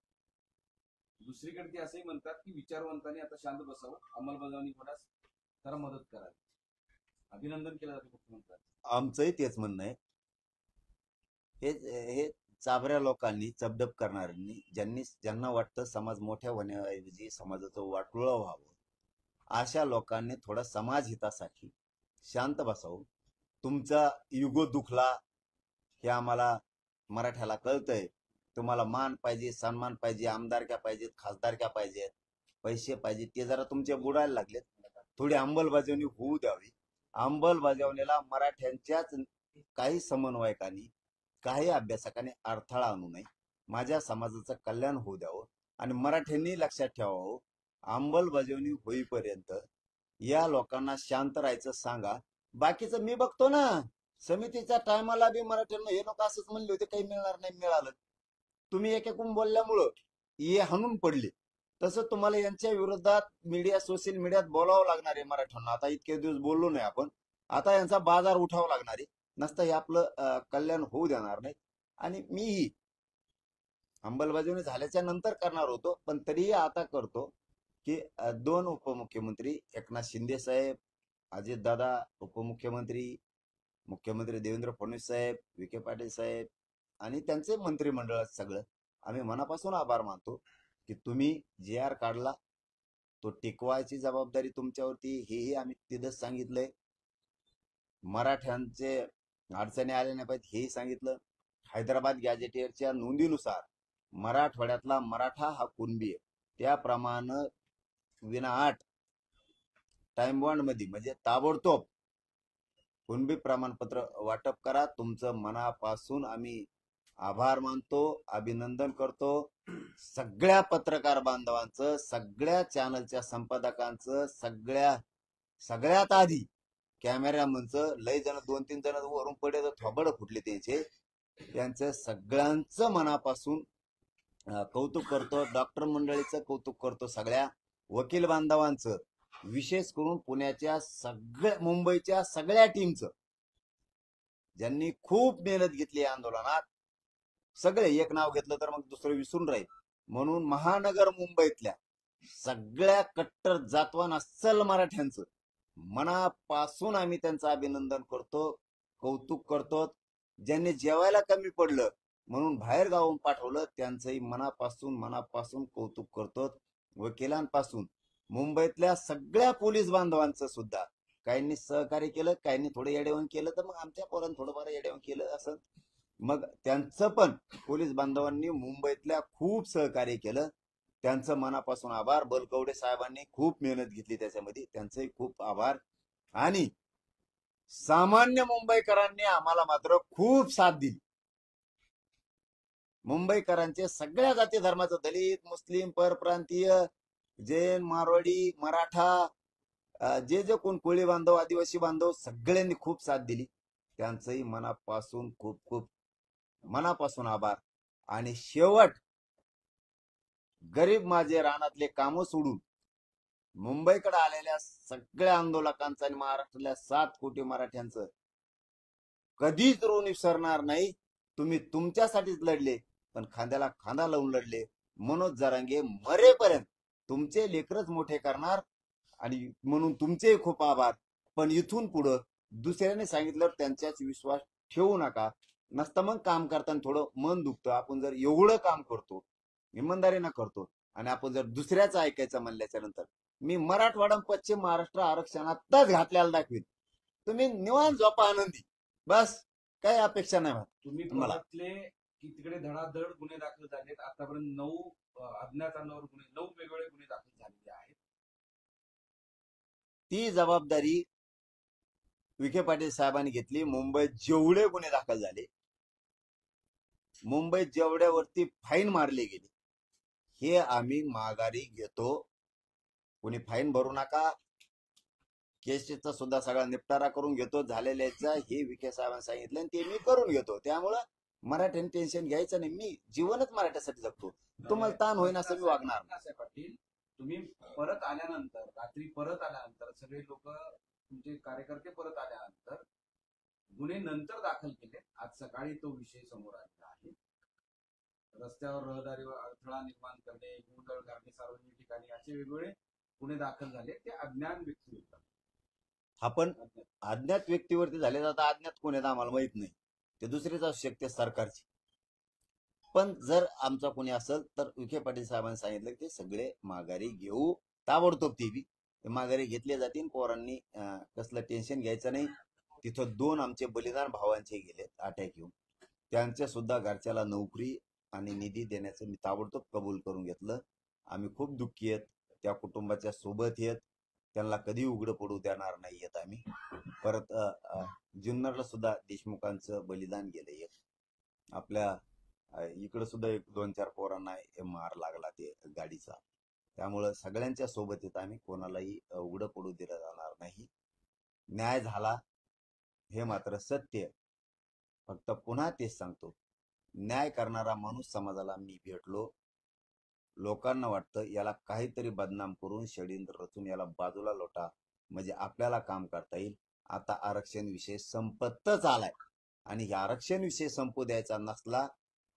दुसरीकडे ते असंही म्हणतात की विचारवंतांनी आता शांत बसावं, अंमलबजावणी होण्यास जरा मदत करावी. अभिनंदन केलं जाते मुख्यमंत्र्यांचं. आमचंही तेच म्हणणं आहे. हे चाभऱ्या लोकांनी, चबडब करणाऱ्यांनी, ज्यांना वाटतं समाज मोठ्या होण्याऐवजी समाजाचं वाटोळं व्हावं, अशा लोकांनी थोडा समाज हितासाठी शांत बसावं. तुमचा युगो दुखला हे आम्हाला मराठ्याला कळतंय. तुम्हाला मान पाहिजे, सन्मान पाहिजे, आमदारक्या पाहिजेत, खासदारक्या पाहिजेत, पैसे पाहिजे, ते जरा तुमचे बुडायला लागलेत. थोडी अंमलबजावणी होऊ द्यावी. अंमलबजावणीला मराठ्यांच्याच काही समन्वयकांनी, काही अभ्यासकांनी अडथळा आणू नये. माझ्या समाजाचं कल्याण होऊ द्यावं. आणि मराठ्यांनी लक्षात ठेवावं, अंमलबजावणी होईपर्यंत या लोकांना शांत राहायचं सांगा. बाकीचं मी बघतो ना. समितीच्या टायमाला बी मराठ्यांना हे लोक असंच म्हणले होते, काही मिळणार नाही, मिळालं. तुम्ही एकेकून बोलल्यामुळं हे हाणून पडले. तसं तुम्हाला यांच्या विरोधात मीडिया, सोशल मीडियात बोलावं लागणार आहे मराठ्यांना. आता इतके दिवस बोललो नाही आपण, आता यांचा बाजार उठावा लागणार आहे. नसतं हे आपलं कल्याण होऊ देणार नाही. आणि मीही अंमलबजावणी झाल्याच्या नंतर करणार होतो, पण तरीही आता करतो की 2 उपमुख्यमंत्री, एकनाथ शिंदे साहेब, अजितदादा उपमुख्यमंत्री, मुख्यमंत्री देवेंद्र फडणवीस साहेब, विखे पाटील साहेब आणि त्यांचे मंत्रिमंडळ सगळं, आम्ही मनापासून आभार मानतो की तुम्ही JR काढला, तो टिकवायची जबाबदारी तुमच्यावरती, हेही आम्ही तिथंच सांगितलंय. मराठ्यांचे अडचणी आल्या नाही पाहिजे हेही सांगितलं. हैदराबाद गॅजेटियरच्या नोंदीनुसार मराठवाड्यातला मराठा हा कुणबी आहे. त्याप्रमाणे विना-8 टाइम बॉन्ड मध्ये, म्हणजे ताबडतोब कुणबी प्रमाणपत्र वाटप करा. तुमचं मनापासून आम्ही आभार मानतो, अभिनंदन करतो. सगळ्या पत्रकार बांधवांचं, सगळ्या चॅनलच्या संपादकांचं, सगळ्यात आधी कॅमेरामनचं, लय जण 2-3 जण वरून पडे तर थोबड फुटले त्यांचं सगळ्यांचं मनापासून कौतुक करतो. डॉक्टर मंडळीचं कौतुक करतो, सगळ्या वकील बांधवांचं, विशेष करून पुण्याच्या मुंबईच्या सगळ्या टीमचं, ज्यांनी खूप मेहनत घेतली या आंदोलनात. सगळे एक नाव घेतलं तर मग दुसरं विसरून राहील, म्हणून महानगर मुंबईतल्या सगळ्या कट्टर जातवान अस्सल मराठ्यांचं मनापासून आम्ही त्यांचं अभिनंदन करतो, कौतुक करतो. ज्यांनी जेवायला कमी पडलं म्हणून बाहेर गावून पाठवलं, त्यांचंही मनापासून कौतुक करतो. वकिलांपासून मुंबईतल्या सगळ्या पोलीस बांधवांचं सुद्धा काहींनी सहकार्य केलं, काहींनी थोडं येडेवण केलं, तर मग आमच्या पोरांनी थोडंफार येडेवण केलं असं. मग त्यांचं पण पोलीस बांधवांनी मुंबईतल्या खूप सहकार्य केलं. त्यांचं मनापासून आभार. बलकवडे साहेबांनी खूप मेहनत घेतली त्याच्यामध्ये, त्यांचंही खूप आभार. आणि सामान्य मुंबईकरांनी आम्हाला मात्र खूप साथ दिली. मुंबईकरांचे सगळ्या जाती धर्माचं, दलित, मुस्लिम, परप्रांतीय, जैन, मारवाडी, मराठा, जे जे कोण कोळी बांधव, आदिवासी बांधव, सगळ्यांनी खूप साथ दिली. त्यांचंही मनापासून खूप खूप मनापासून आभार. आणि शेवट, गरीब माझे रानातले कामं सोडून मुंबईकडे आलेल्या सगळ्या आंदोलकांचं आणि महाराष्ट्रातल्या 7 कोटी मराठ्यांचं कधीच ऋण विसरणार नाही. तुम्ही तुमच्यासाठीच लढले, पण खांद्याला खांदा लावून लढले. मनोज जरांगे मरेपर्यंत तुमचे लेकरच मोठे करणार, आणि म्हणून तुमचेही खूप आभार. पण इथून पुढं दुसऱ्याने सांगितलं त्यांच्याच विश्वास ठेवू नका. नसतं मग काम करताना थोडं मन दुखतं. आपण जर एवढं काम करतो, इमानदारीनं करतो, आणि आपण जर दुसऱ्याचं ऐकायचं म्हणल्याच्या नंतर, मी मराठवाडा आणि पश्चिम महाराष्ट्र आरक्षणातच घातल्याला दाखवीन. तुम्ही निवांत झोपा आनंदी, बस. काही अपेक्षा नाही तुम्ही मला. बघितले की तिकडे धडाधड गुन्हे दाखल झालेत. आतापर्यंत 9 अज्ञात अनावर गुन्हे, 9 वेगवेगळे गुन्हे दाखल झालेले आहेत. ती जबाबदारी विखे पाटील साहेबांनी घेतली. मुंबईत जेवढे गुन्हे दाखल झाले, मुंबईत जेवढ्यावरती फाईन मारले गेले, हे आम्ही माघारी घेतो. कोणी फाईन भरू नका. केसेसचा सुद्धा सगळा निपटारा करून घेतो झालेल्याचा, हे विखे साहेबांनी सांगितलं आणि ते मी करून घेतो. त्यामुळं मराठ्यांनी टेन्शन घ्यायचं नाही. मी जीवनच मराठ्यासाठी जगतो. तुम्हाला ताण होईन असं मी वागणार नाही. असे पाटील, तुम्ही परत आल्यानंतर, रात्री परत आल्यानंतर, सगळे लोक तुमचे कार्यकर्ते परत आल्यानंतर गुन्हे नंतर दाखल केले. आज सकाळी तो विषय समोर आलेला आहे. रस्त्यावर रहदारीवर अडथळा निर्माण करणे, गोंधळ घालणे, सार्वजनिक ठिकाणी, असे वेगवेगळे गुन्हे दाखल झाले. ते अज्ञान व्यक्ती होतात. आपण अज्ञात व्यक्तीवरती झाले, आता अज्ञात कोण आहेत आम्हाला माहित नाही. ते दुसरेच असू शकते, सरकारचे. पण जर आमचा कोणी असेल तर विखे पाटील साहेबांनी सांगितलं की सगळे माघारी घेऊ, ताबडतोब. ते बी माघारी घेतले जातील. पोरांनी कसलं टेन्शन घ्यायचं नाही. तिथं 2 आमचे बलिदान भावांचे गेले अटॅक येऊन. त्यांच्या सुद्धा घरच्याला नोकरी आणि निधी देण्याचं मी ताबडतोब कबूल करून घेतलं. आम्ही खूप दुःखी आहेत, त्या कुटुंबाच्या सोबत आहेत. त्यांना कधी उघडं पडू देणार नाहीयेत आम्ही. परत जुन्नरला सुद्धा देशमुखांचं बलिदान गेलंय. आपल्या इकडं सुद्धा 1-2-4 पोरांना मार लागला ते गाडीचा. त्यामुळं सगळ्यांच्या सोबत येत आम्ही, कोणालाही उघडं पडू दिलं जाणार नाही. न्याय झाला हे मात्र सत्य. फक्त पुन्हा तेच सांगतो, न्याय करणारा माणूस समाजाला मी भेटलो. लोकांना वाटतं याला काहीतरी बदनाम करून, षडयंत्र रचून याला बाजूला लोटा, म्हणजे आपल्याला काम करता येईल. आता आरक्षण विषय संपतच आलाय, आणि हे आरक्षण विषय संपू द्यायचा नसला,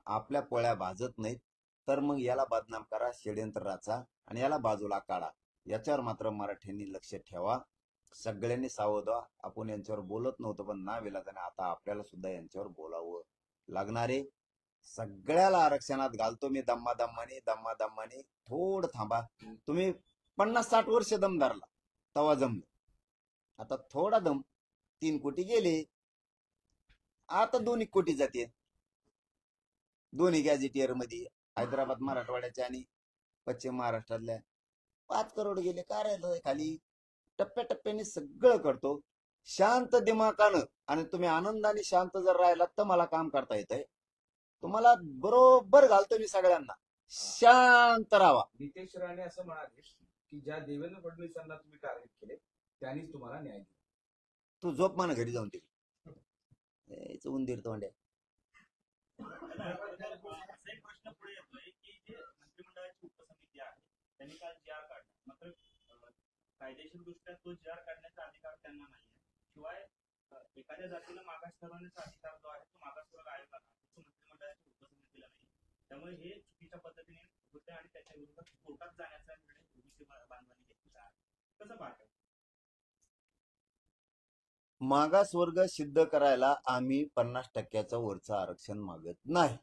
आपल्या पोळ्या भाजत नाहीत, तर मग याला बदनाम करा, षडयंत्र रचा आणि याला बाजूला काढा. याच्यावर मात्र मराठ्यांनी लक्ष ठेवा. सगळ्यांनी सावध व्हा. आपण यांच्यावर बोलत नव्हतो, पण नाविलाजाने आता आपल्याला सुद्धा यांच्यावर बोलावं लागणार आहे. सगळ्याला आरक्षणात घालतो मी दम्मादम्माने. थोडं थांबा. तुम्ही 50-60 वर्ष दम धरला, तवा जमलं. आता थोडा दम. 3 कोटी गेले, आता 2 कोटी जाते. दोन्ही गॅझेटियर मध्ये, हैदराबाद मराठवाड्याच्या आणि पश्चिम महाराष्ट्रातल्या 5 करोड गेले. काय राहिलं खाली? टप्प्याटप्प्याने सगळं करतो, शांत दिमागानं. आणि तुम्ही आनंदाने शांत जर राहिलात तर मला काम करता येतंय. तुम्हाला बरोबर घालतो मी सगळ्यांना, शांत राहा. नितेश राणे असं म्हणाले की ज्या देवेंद्र फडणवीसांना तुम्ही टार्गेट केले त्यांनीच तुम्हाला न्याय दिला. तू झोप म्हणा घरी जाऊन. ते उंदीर तोंड्या. एक प्रश्न पुढे येतोय की जे मंत्रिमंडळाची उपसमिती आहे त्यांनी काल जी.आर काढला, मात्र कायदेशीर दृष्ट्या तो जी.आर काढण्याचा अधिकार त्यांना नाहीये. शिवाय एखाद्या जातीला मागास ठरवण्याचा अधिकार जो आहे तो मागासवर्ग आयोगाला, तो मंत्रिमंडळाच्या उपसमितीला नाही. त्यामुळे हे चुकीच्या पद्धतीने होते आणि त्याच्या विरोधात कोर्टात जाण्याचा निर्णय ओबीसी बांधवांनी घेतला आहे. कसं पाहतात? मागासवर्ग सिद्ध करायला आम्ही 50% वरचं आरक्षण मागत नाही.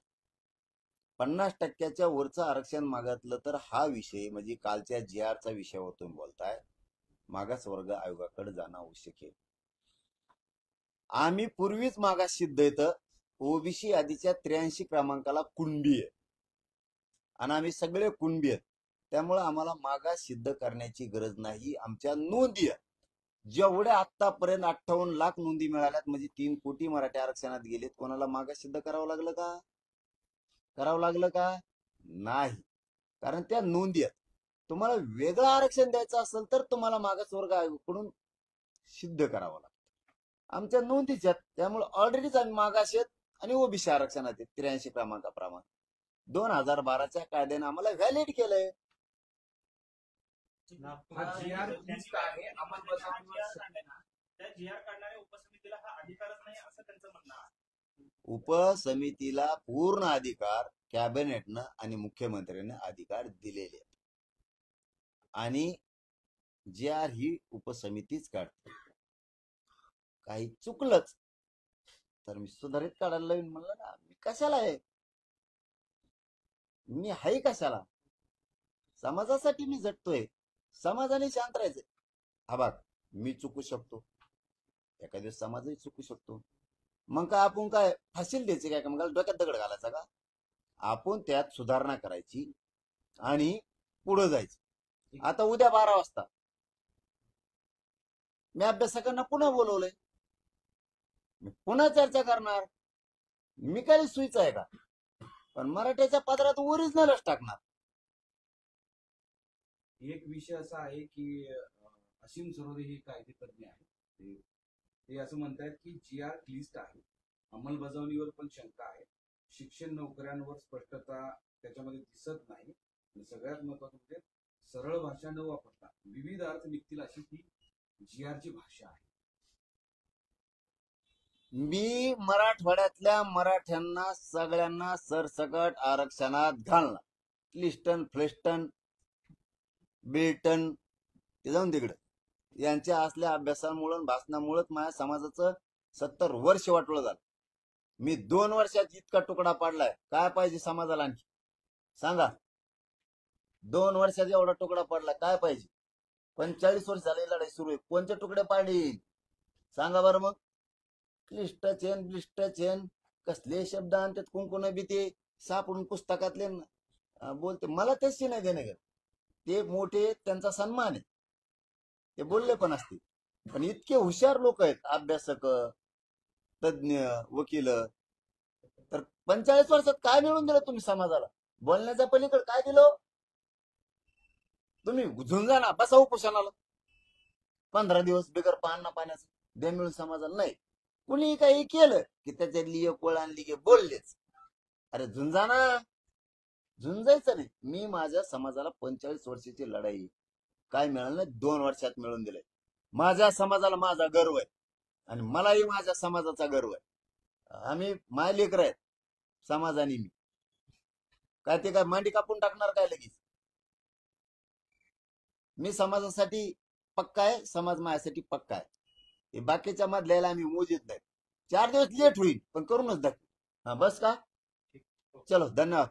50% वरचं आरक्षण मागितलं तर हा विषय म्हणजे कालच्या GR चा विषयावर तुम्ही बोलताय, मागासवर्ग आयोगाकडे जाणं आवश्यक आहे. आम्ही पूर्वीच मागास सिद्ध येतं ओबीसी यादीच्या 83 क्रमांकाला कुणबी आहे आणि आम्ही सगळे कुणबी आहेत. त्यामुळे आम्हाला मागास सिद्ध करण्याची गरज नाही. आमच्या नोंदी आहेत जेवढ्या आतापर्यंत 58 लाख नोंदी मिळाल्यात म्हणजे 3 कोटी मराठी आरक्षणात गेलेत. कोणाला मागास सिद्ध करावं लागलं का? करावं लागलं का? नाही. कारण त्या नोंदी आहेत. तुम्हाला वेगळं आरक्षण द्यायचं असेल तर तुम्हाला मागासवर्ग आयोगाकडून सिद्ध करावं लागतं. आमच्या नोंदीच्या आहेत. त्यामुळे ऑलरेडीच आम्ही मागास आहेत आणि ओबीसी आरक्षणात आहेत 83 क्रमांकाप्रमाणे. 2012च्या कायद्याने आम्हाला व्हॅलिड केलंय. हा GR लिस्ट आहे अंमलबजावणीवर. त्या GR काढणाऱ्या उपसमितीला हा अधिकारच नाही असं त्यांचं म्हणणं आहे. उपसमितीला पूर्ण अधिकार कॅबिनेटनं आणि मुख्यमंत्र्यांनी अधिकार दिलेले आहेत आणि GR ही उपसमितीच काढते. काही चुकलंच तर मी सुधारित काढायला लावीन. म्हणलं ना, मी कशाला आहे, मी हाय कशाला? समाजासाठी मी झटतोय. समाजाने शांत राहायचंय. हा बघ, मी चुकू शकतो, एखाद्या दिवस समाजही चुकू शकतो. मग काय आपण काय फाशील द्यायची काय? मग डोक्यात दगड घालायचा का? आपण त्यात सुधारणा करायची आणि पुढे जायचं. आता उद्या 12 वाजता मी अभ्यासकांना पुन्हा बोलवलंय, मी पुन्हा चर्चा करणार. मी काही सुईच आहे का? पण मराठ्याच्या पदरात ओरिजिनलच टाकणार. एक विषय असा आहे की असीम सरोदे हे कायदेतज्ञ आहेत. ते असं म्हणतात की GR लिस्ट आहे, अंमलबजावणीवर पण शंका आहे, शिक्षण नोकऱ्यांवर स्पष्टता त्याच्यामध्ये दिसत नाही आणि सगळ्यात महत्वाचं म्हणजे सरळ भाषा न वापरता विविध अर्थ निघतील अशी ती GR ची भाषा आहे. मी मराठवाड्यातल्या मराठ्यांना सगळ्यांना सरसकट आरक्षणात घालणार. क्लिस्टन फ्लेस्टन बिल्टन ते जाऊन तिकडं. यांच्या असल्या अभ्यासामुळं भाषणामुळंच माझ्या समाजाचं 70 वर्ष वाटोळं झालं. मी 2 वर्षात इतका तुकडा पाडलाय. काय पाहिजे समाजाला आणखी सांगा? 2 वर्षात एवढा तुकडा पडला काय पाहिजे? 45 वर्ष झाले लढाई सुरू आहे. कोणते तुकडे पाडील सांगा बरं? मग क्लिष्ट चेन ब्लिष्ट चेन कसले शब्द आणतात कुंकुन बी ते सापडून पुस्तकातले बोलते. मला त्याची नाही देणे. ते मोठे, त्यांचा सन्मान आहे, ते बोलले पण असतील. पण इतके हुशार लोक आहेत, अभ्यासक, तज्ञ, वकील, तर 45 वर्षात काय मिळून दिलं तुम्ही समाजाला? बोलण्याच्या पलीकडे काय दिलं तुम्ही? झुंजा ना बसा उपोषणाला 15 दिवस बिगर पान पाण्याचं दे मिळून समाजाला नाही. कुणी काही केलं की त्याच्यातली एक ओळ आणली की बोललेच. अरे झुंजा ना, झुंजायचं नाही. मी माझ्या समाजाला 45 वर्षाची लढाई काय मिळालं नाही, 2 वर्षात मिळून दिलंय. माझ्या समाजाला माझा गर्व आहे आणि मलाही माझ्या समाजाचा गर्व आहे. आम्ही माय लेकर आहेत समाजाने. मी काय ते काय मांडी कापून टाकणार काय लगेच? मी समाजासाठी पक्का आहे, समाज माझ्यासाठी पक्का आहे. हे बाकीच्या मधल्याला आम्ही मोजित नाही. 4 दिवस लेट होईल पण करूनच दाखवू. हा बस का? चलो धन्यवाद.